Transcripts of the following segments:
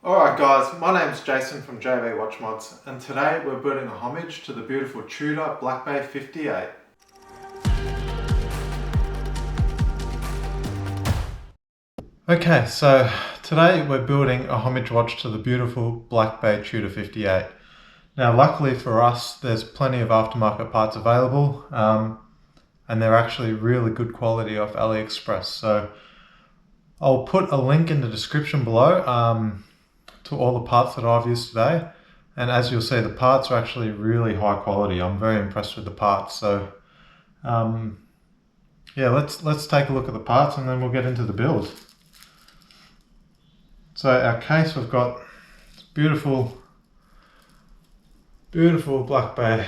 Alright guys, my name's Jason from JV Watch Mods, and today we're building a homage to the beautiful Tudor Black Bay 58. Okay, so today we're building a homage watch to the beautiful Black Bay Tudor 58. Now luckily for us, there's plenty of aftermarket parts available, and they're actually really good quality off AliExpress. So I'll put a link in the description below to all the parts that I've used today, and as you'll see, the parts are actually really high quality. I'm very impressed with the parts. So yeah, let's take a look at the parts and then we'll get into the build. So our case, we've got beautiful Black Bay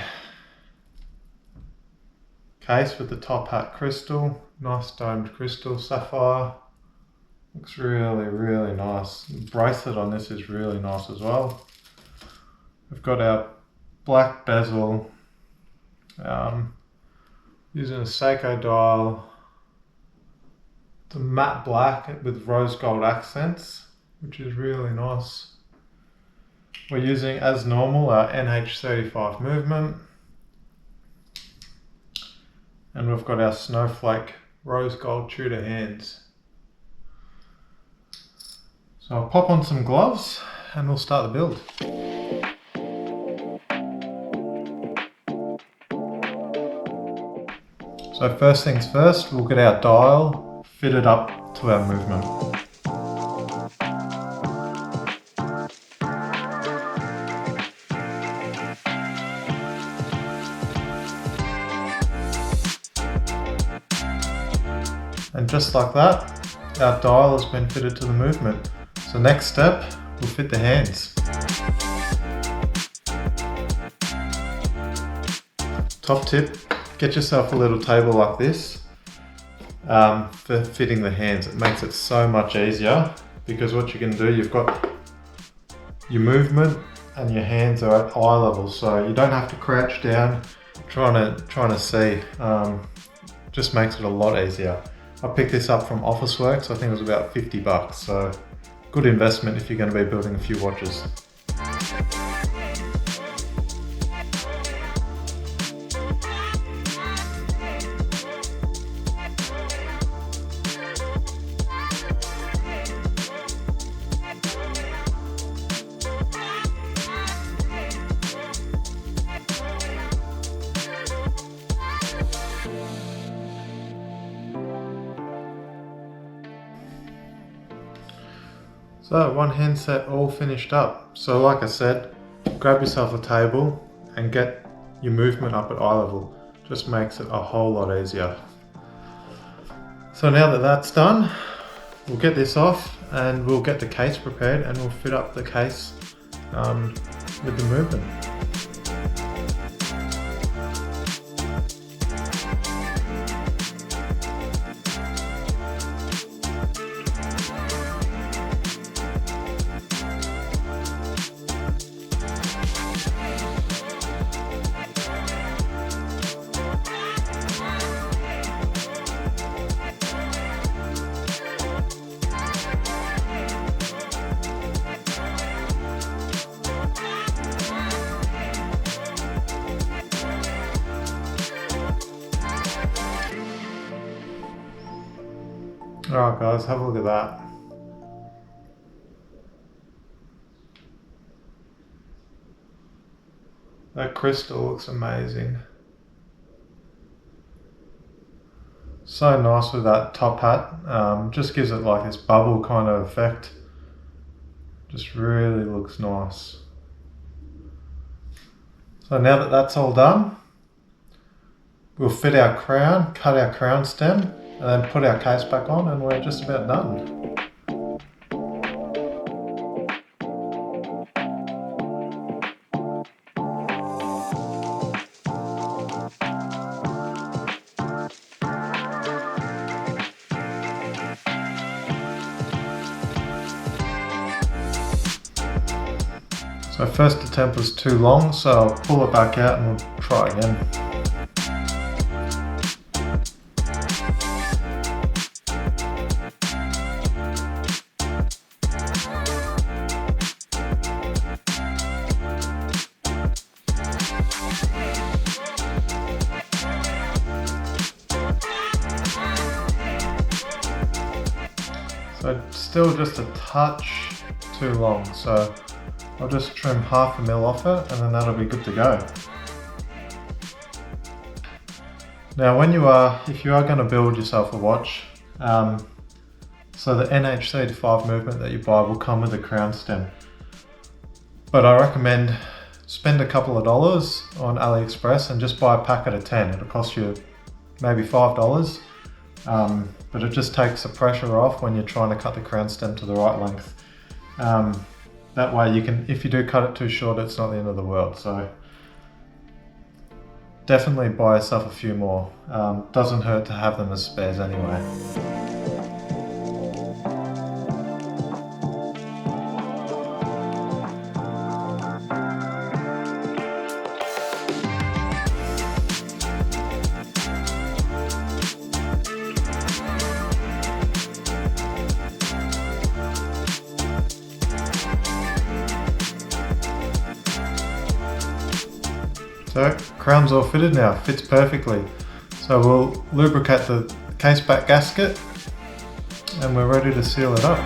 case with the top hat crystal, nice domed crystal sapphire. Looks really nice. The bracelet on this is really nice as well. We've got our black bezel, using a Seiko dial. It's a matte black with rose gold accents, which is really nice. We're using, as normal, our NH35 movement. And we've got our snowflake rose gold Tudor hands. So I'll pop on some gloves and we'll start the build. So first things first, we'll get our dial fitted up to our movement. And just like that, our dial has been fitted to the movement. So next step, we'll fit the hands. Top tip, get yourself a little table like this for fitting the hands. It makes it so much easier because what you can do, you've got your movement and your hands are at eye level, so you don't have to crouch down trying to see. Just makes it a lot easier. I picked this up from Officeworks. I think it was about 50 bucks, so good investment if you're going to be building a few watches. So one handset all finished up. So like I said, grab yourself a table and get your movement up at eye level. Just makes it a whole lot easier. So now that that's done, we'll get this off and we'll get the case prepared and we'll fit up the case with the movement. Alright guys, have a look at that. That crystal looks amazing. So nice with that top hat. Just gives it like this bubble kind of effect. Just really looks nice. So now that that's all done, we'll fit our crown, cut our crown stem, and then put our case back on and we're just about done. So first attempt was too long, so I'll pull it back out and we'll try again. but still just a touch too long. So I'll just trim 1/2 mil off it, and then that'll be good to go. Now if you are going to build yourself a watch, so the NH35 movement that you buy will come with a crown stem. But I recommend spend a couple of dollars on AliExpress and just buy a packet of 10. It'll cost you maybe $5, but it just takes the pressure off when you're trying to cut the crown stem to the right length. That way you can, if you do cut it too short, it's not the end of the world. So definitely buy yourself a few more. Doesn't hurt to have them as spares anyway. So crown's all fitted now, fits perfectly. So we'll lubricate the case back gasket and we're ready to seal it up.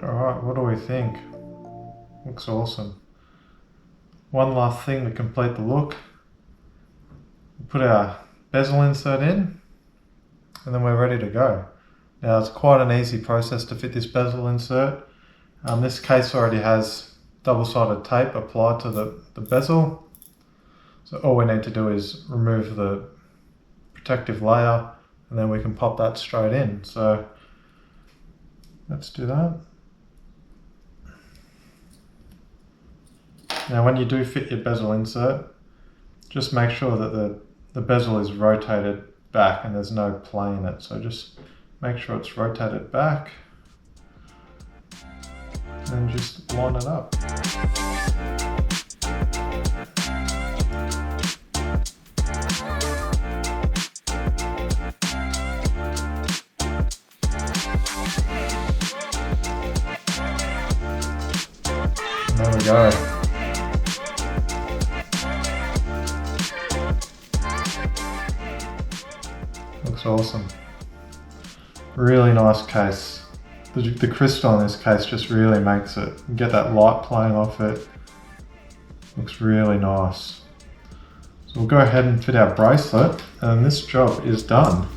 Alright, what do we think? Looks awesome. One last thing to complete the look. We'll put our bezel insert in and then we're ready to go. Now it's quite an easy process to fit this bezel insert. This case already has double-sided tape applied to the bezel. So all we need to do is remove the protective layer and then we can pop that straight in. So let's do that. Now when you do fit your bezel insert, just make sure that the bezel is rotated back and there's no play in it. So just make sure it's rotated back and just line it up. And there we go. Looks awesome. Really nice case. The crystal in this case just really makes it. You get that light playing off it. Looks really nice. So we'll go ahead and fit our bracelet and this job is done.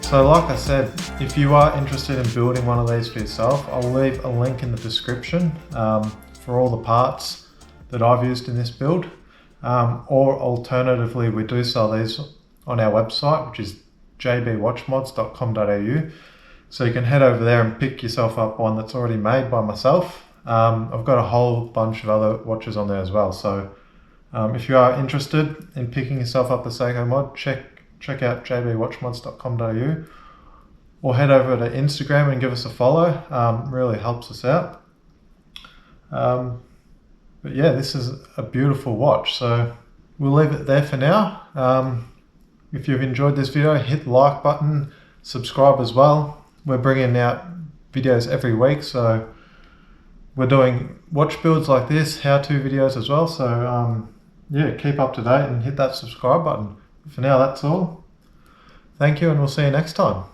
So like I said, if you are interested in building one of these for yourself, I'll leave a link in the description for all the parts that I've used in this build. Or alternatively, we do sell these on our website, which is jbwatchmods.com.au. So you can head over there and pick yourself up one that's already made by myself. I've got a whole bunch of other watches on there as well. So if you are interested in picking yourself up a Seiko mod, check out jbwatchmods.com.au or head over to Instagram and give us a follow. Really helps us out. But yeah, this is a beautiful watch, so we'll leave it there for now. If you've enjoyed this video, hit the like button, subscribe as well. We're bringing out videos every week, so we're doing watch builds like this, how-to videos as well. So yeah, keep up to date and hit that subscribe button. For now, that's all. Thank you, and we'll see you next time.